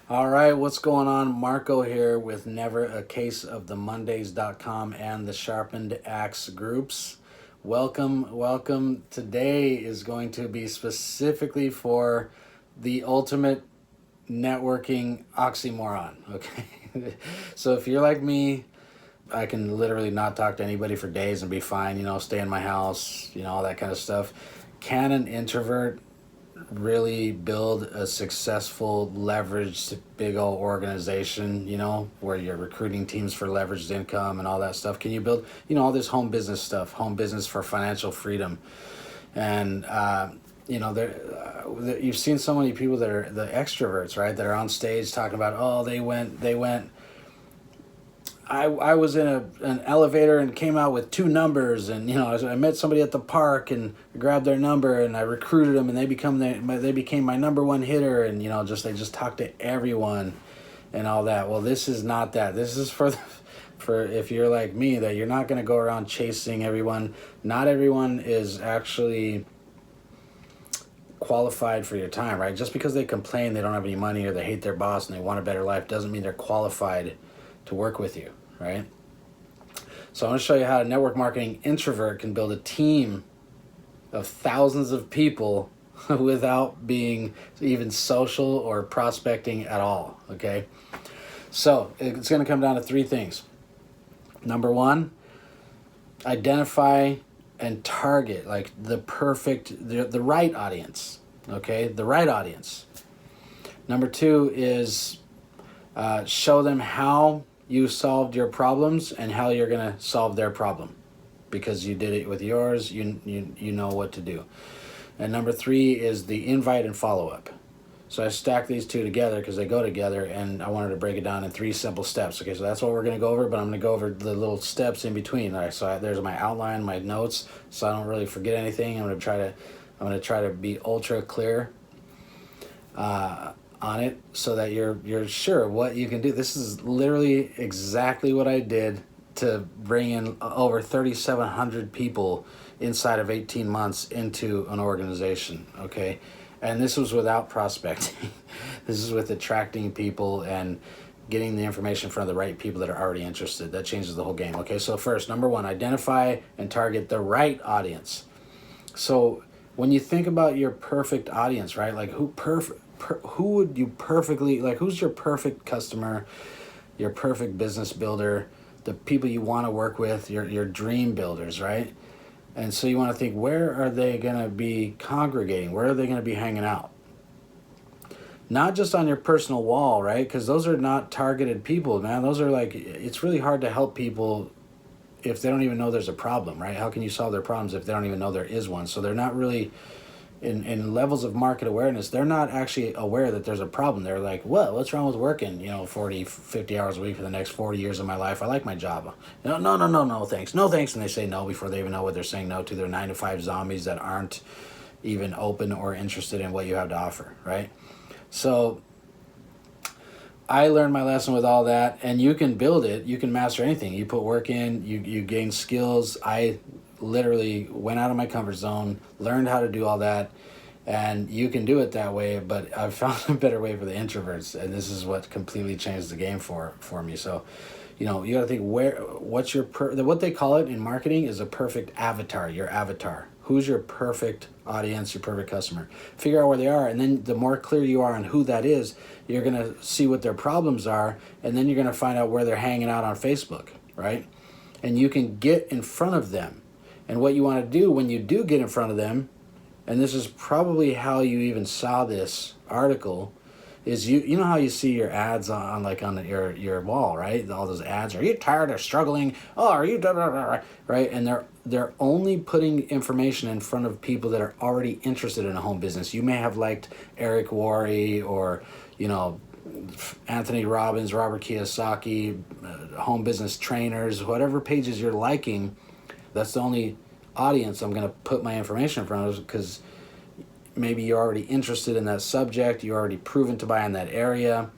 All right, what's going on? Marco here with Never a Case of the Mondays.com and the Sharpened Axe groups. Welcome. Today is going to be specifically for the ultimate networking oxymoron. Okay. So if you're like me, I can literally not talk to anybody for days and be fine, stay in my house, all that kind of stuff. Can an introvert really build a successful leveraged big old organization, where you're recruiting teams for leveraged income and all that stuff? Can you build, all this home business stuff, home business for financial freedom? And you've seen so many people that are the extroverts, right, that are on stage talking about, oh, they went I was in an elevator and came out with two numbers, and I met somebody at the park and grabbed their number and I recruited them and they became my number one hitter, and they just talk to everyone and all that. Well, this is not that. This is for if you're like me, that you're not going to go around chasing everyone. Not everyone is actually qualified for your time, right? Just because they complain they don't have any money or they hate their boss and they want a better life doesn't mean they're qualified to work with you, right? So I'm going to show you how a network marketing introvert can build a team of thousands of people without being even social or prospecting at all, okay? So it's going to come down to three things. Number one, identify and target like the right audience, okay? The right audience. Number two is show them how you solved your problems and how you're going to solve their problem, because you did it with yours. You know what to do. And number three is the invite and follow-up. So I stacked these two together because they go together, and I wanted to break it down in three simple steps. Okay, so that's what we're going to go over, but I'm going to go over the little steps in between. All right, so there's my outline, my notes, so I don't really forget anything. I'm going to try to be ultra clear on it, so that you're sure what you can do. This is literally exactly what I did to bring in over 3,700 people inside of 18 months into an organization, okay? And this was without prospecting. This is with attracting people and getting the information in front of the right people that are already interested. That changes the whole game, okay? So first, number one, identify and target the right audience. So when you think about your perfect audience, right? Like who would you perfectly, like who's your perfect customer, your perfect business builder, the people you want to work with, your dream builders, right? And so you want to think, where are they going to be congregating? Where are they going to be hanging out? Not just on your personal wall, right? Because those are not targeted people, man. Those are like, it's really hard to help people if they don't even know there's a problem, right? How can you solve their problems if they don't even know there is one? So they're not really, in levels of market awareness, they're not actually aware that there's a problem. They're like, what? What's wrong with working, 40, 50 hours a week for the next 40 years of my life? I like my job. No, thanks. No, thanks. And they say no before they even know what they're saying no to. They're 9-to-5 zombies that aren't even open or interested in what you have to offer, right? So I learned my lesson with all that, and you can build it. You can master anything. You put work in, you gain skills. I literally went out of my comfort zone, learned how to do all that, and you can do it that way. But I've found a better way for the introverts, and this is what completely changed the game for me. So, you got to think, what they call it in marketing is a perfect avatar. Your avatar. Who's your perfect audience, your perfect customer? Figure out where they are, and then the more clear you are on who that is, you're going to see what their problems are, and then you're going to find out where they're hanging out on Facebook, right? And you can get in front of them. And what you want to do when you do get in front of them, and this is probably how you even saw this article, is you know how you see your ads on your wall, right? All those ads. Are you tired or struggling? Oh, are you right? And they're only putting information in front of people that are already interested in a home business. You may have liked Eric Worre or Anthony Robbins, Robert Kiyosaki, home business trainers, whatever pages you're liking. That's the only audience I'm going to put my information in front of, because maybe you're already interested in that subject, you're already proven to buy in that area,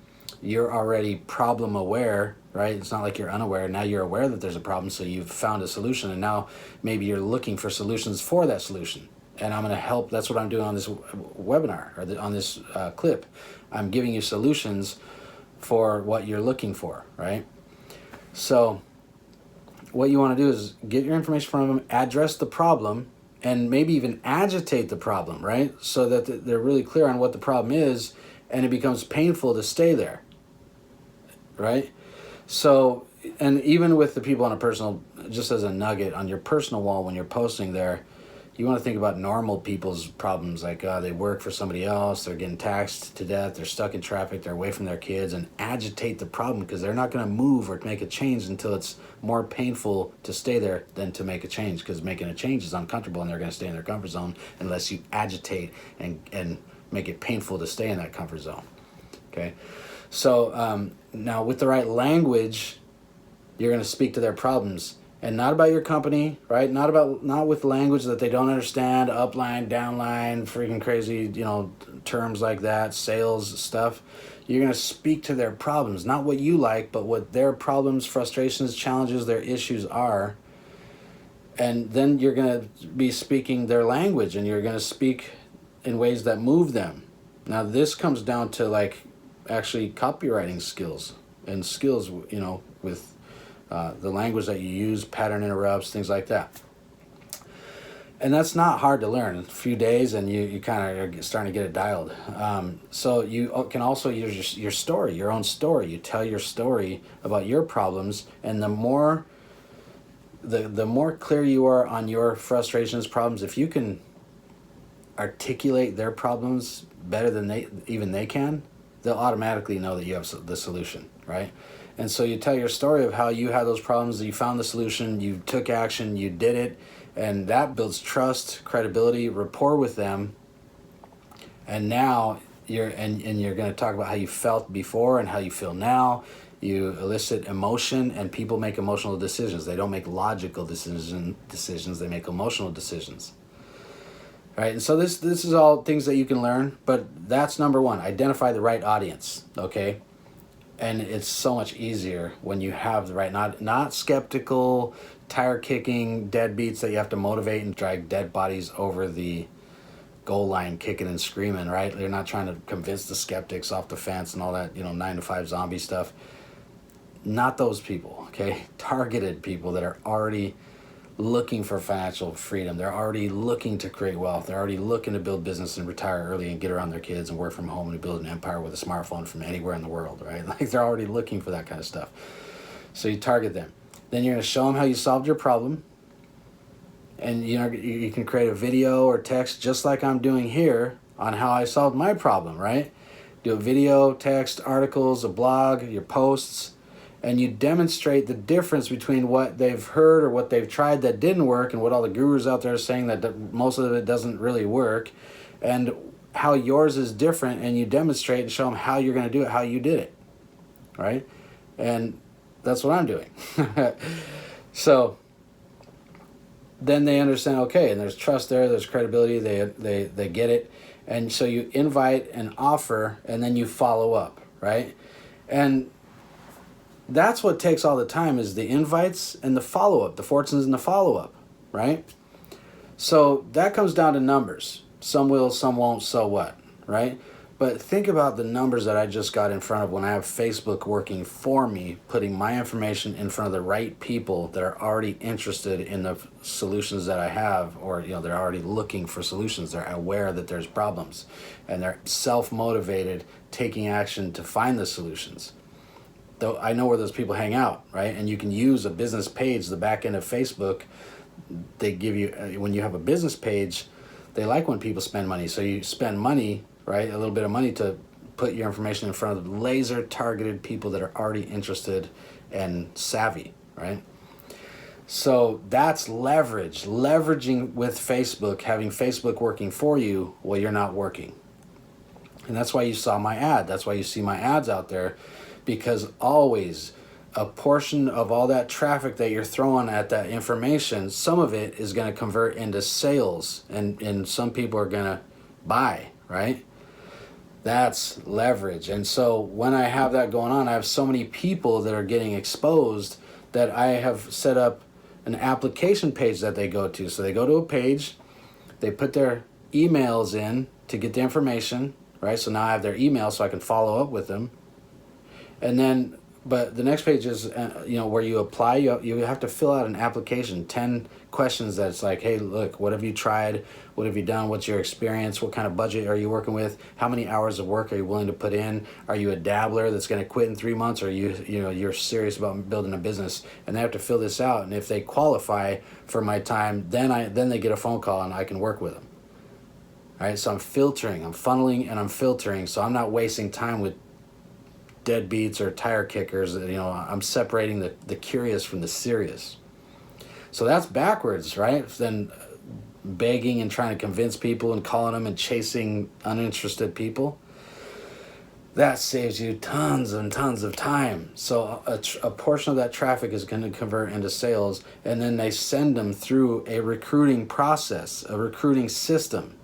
you're already problem aware, right? It's not like you're unaware. Now you're aware that there's a problem, so you've found a solution, and now maybe you're looking for solutions for that solution. and I'm going to help. That's what I'm doing on this webinar, or on this clip. I'm giving you solutions for what you're looking for, right? So what you want to do is get your information from them, address the problem, and maybe even agitate the problem, right? So that they're really clear on what the problem is, and it becomes painful to stay there, right? So, and even with the people on a personal, just as a nugget, on your personal wall when you're posting there, you want to think about normal people's problems, like they work for somebody else, they're getting taxed to death, they're stuck in traffic, they're away from their kids, and agitate the problem, because they're not going to move or make a change until it's more painful to stay there than to make a change, because making a change is uncomfortable and they're going to stay in their comfort zone unless you agitate and make it painful to stay in that comfort zone. Okay, so now with the right language, you're going to speak to their problems. And not about your company, right? Not with language that they don't understand, upline, downline, freaking crazy, terms like that, sales stuff. You're going to speak to their problems, not what you like, but what their problems, frustrations, challenges, their issues are. And then you're going to be speaking their language, and you're going to speak in ways that move them. Now, this comes down to like actually copywriting skills and skills, with the language that you use, pattern interrupts, things like that. And that's not hard to learn. In a few days, and you kind of are starting to get it dialed. So you can also use your story, your own story. You tell your story about your problems, and the more clear you are on your frustrations, problems, if you can articulate their problems better than they can, they'll automatically know that you have the solution, right? And so you tell your story of how you had those problems, you found the solution, you took action, you did it, and that builds trust, credibility, rapport with them. And now you're going to talk about how you felt before and how you feel now. You elicit emotion, and people make emotional decisions. They don't make logical decisions, they make emotional decisions. Right? And so this is all things that you can learn, but that's number one. Identify the right audience, okay? And it's so much easier when you have the right, not skeptical, tire-kicking deadbeats that you have to motivate and drag dead bodies over the goal line kicking and screaming, right? You're not trying to convince the skeptics off the fence and all that, 9-to-5 zombie stuff. Not those people, okay? Targeted people that are already looking for financial freedom. They're already looking to create wealth. They're already looking to build business and retire early and get around their kids and work from home and build an empire with a smartphone from anywhere in the world, right? Like, they're already looking for that kind of stuff. So you target them. Then you're going to show them how you solved your problem. And you can create a video or text just like I'm doing here on how I solved my problem, right? Do a video, text, articles, a blog, your posts, and you demonstrate the difference between what they've heard or what they've tried that didn't work, and what all the gurus out there are saying that most of it doesn't really work, and how yours is different, and you demonstrate and show them how you're going to do it, how you did it, right? And that's what I'm doing. So then they understand, okay, and there's trust there, there's credibility, they get it. And so you invite and offer, and then you follow up, right? And that's what takes all the time, is the invites and the follow-up, the fortunes and the follow-up, right? So that comes down to numbers. Some will, some won't, so what, right? But think about the numbers that I just got in front of when I have Facebook working for me, putting my information in front of the right people that are already interested in the solutions that I have, or they're already looking for solutions. They're aware that there's problems, and they're self-motivated, taking action to find the solutions. Though I know where those people hang out, right? And you can use a business page, the back end of Facebook. They give you, when you have a business page, they like when people spend money. So you spend money, right? A little bit of money to put your information in front of laser targeted people that are already interested and savvy, right? So that's leveraging with Facebook, having Facebook working for you while you're not working. And that's why you saw my ad. That's why you see my ads out there. Because always a portion of all that traffic that you're throwing at that information, some of it is going to convert into sales, and some people are going to buy, right? That's leverage. And so when I have that going on, I have so many people that are getting exposed that I have set up an application page that they go to. So they go to a page, They put their emails in to get the information, right? So now I have their email so I can follow up with them. And then, but the next page is, where you apply, you have to fill out an application, 10 questions that's like, hey, look, what have you tried? What have you done? What's your experience? What kind of budget are you working with? How many hours of work are you willing to put in? Are you a dabbler that's going to quit in 3 months? Or you're serious about building a business? And they have to fill this out. And if they qualify for my time, then they get a phone call and I can work with them. All right, so I'm filtering, I'm funneling, and I'm filtering. So I'm not wasting time with deadbeats or tire kickers. I'm separating the curious from the serious. So that's backwards, right? Then begging and trying to convince people and calling them and chasing uninterested people. That saves you tons and tons of time. So a portion of that traffic is going to convert into sales, and then they send them through a recruiting process, a recruiting system.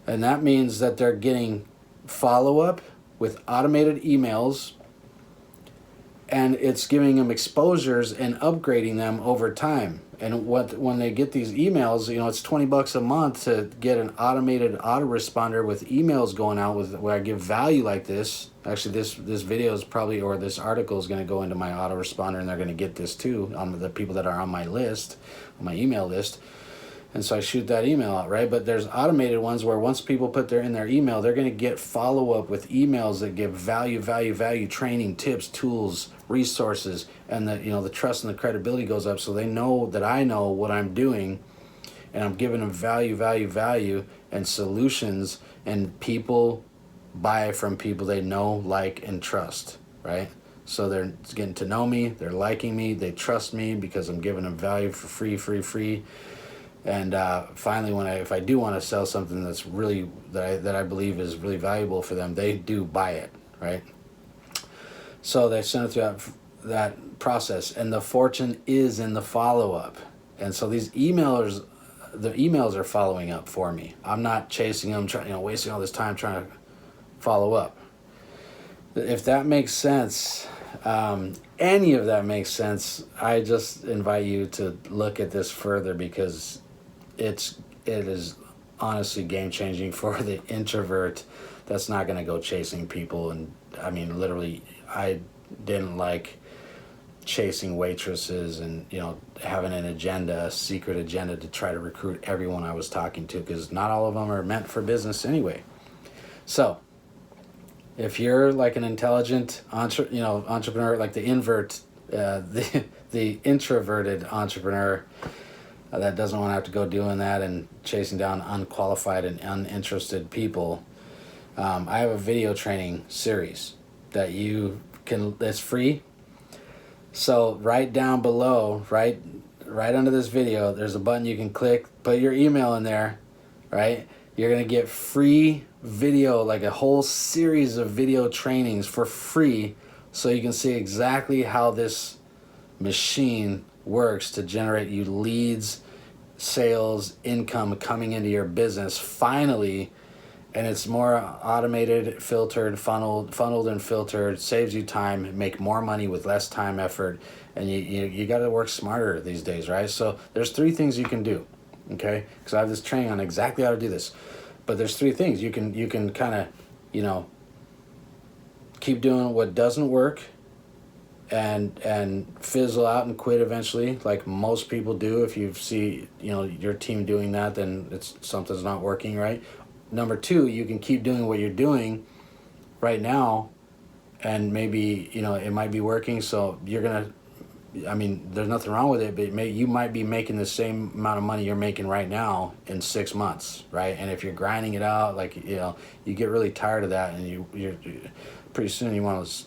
And that means that they're getting follow-up with automated emails, and it's giving them exposures and upgrading them over time. And when they get these emails, it's $20 a month to get an automated autoresponder with emails going out where I give value like this. Actually, this video is probably, or this article is going to go into my autoresponder, and they're going to get this too on the people that are on my list, on my email list. And so I shoot that email out, right? But there's automated ones where once people put in their email, they're going to get follow-up with emails that give value, training, tips, tools, resources, and the trust and the credibility goes up, so they know that I know what I'm doing, and I'm giving them value, and solutions, and people buy from people they know, like, and trust, right? So they're getting to know me, they're liking me, they trust me because I'm giving them value for free. And finally, if I do want to sell something that's really that I believe is really valuable for them, they do buy it, right? So they send it through that process, and the fortune is in the follow-up. And so these emailers, the emails are following up for me. I'm not chasing them, wasting all this time trying to follow up. If that makes sense, any of that makes sense, I just invite you to look at this further, because it is honestly game-changing for the introvert that's not going to go chasing people. And I mean, literally, I didn't like chasing waitresses and having an agenda, a secret agenda to try to recruit everyone I was talking to, because not all of them are meant for business anyway. So if you're like an intelligent entrepreneur, like the the introverted entrepreneur that doesn't want to have to go doing that and chasing down unqualified and uninterested people, I have a video training series that that's free. So right down below, right under this video, there's a button you can click, put your email in there, right? You're going to get free video, like a whole series of video trainings for free, so you can see exactly how this machine works to generate you leads, sales, income coming into your business finally. And it's more automated, filtered, funneled and filtered, saves you time, make more money with less time, effort, and you got to work smarter these days, right? So there's 3 things you can do, okay? Because I have this training on exactly how to do this, but there's 3 things you can kind of keep doing what doesn't work, and fizzle out and quit eventually, like most people do. If you see your team doing that, then something's not working right. Number 2, you can keep doing what you're doing right now, and maybe it might be working, so you're gonna, there's nothing wrong with it, but you might be making the same amount of money you're making right now in 6 months, right? And if you're grinding it out, like you get really tired of that, and you're pretty soon you want to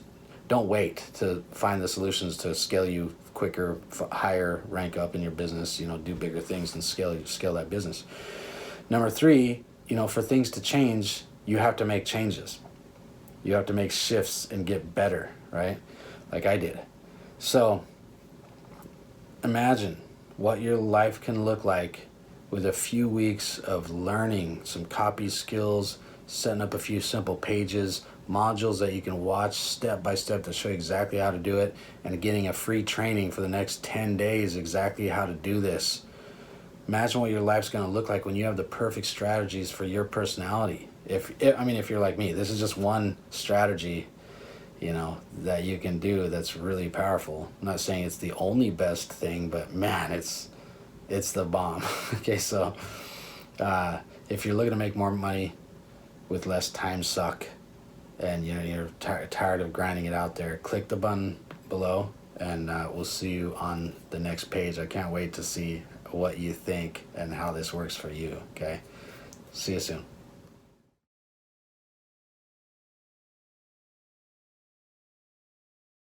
don't wait to find the solutions to scale you quicker, higher rank up in your business, do bigger things and scale that business. Number 3, for things to change, you have to make changes. You have to make shifts and get better, right? Like I did. So imagine what your life can look like with a few weeks of learning some copy skills, setting up a few simple pages, modules that you can watch step by step to show you exactly how to do it, and getting a free training for the next 10 days exactly how to do this. Imagine what your life's going to look like when you have the perfect strategies for your personality. If you're like me, this is just one strategy, that you can do that's really powerful. I'm not saying it's the only best thing, but man, it's the bomb. Okay, so if you're looking to make more money with less time suck, and you're tired of grinding it out there, click the button below, and we'll see you on the next page. I can't wait to see what you think and how this works for you. Okay, see you soon.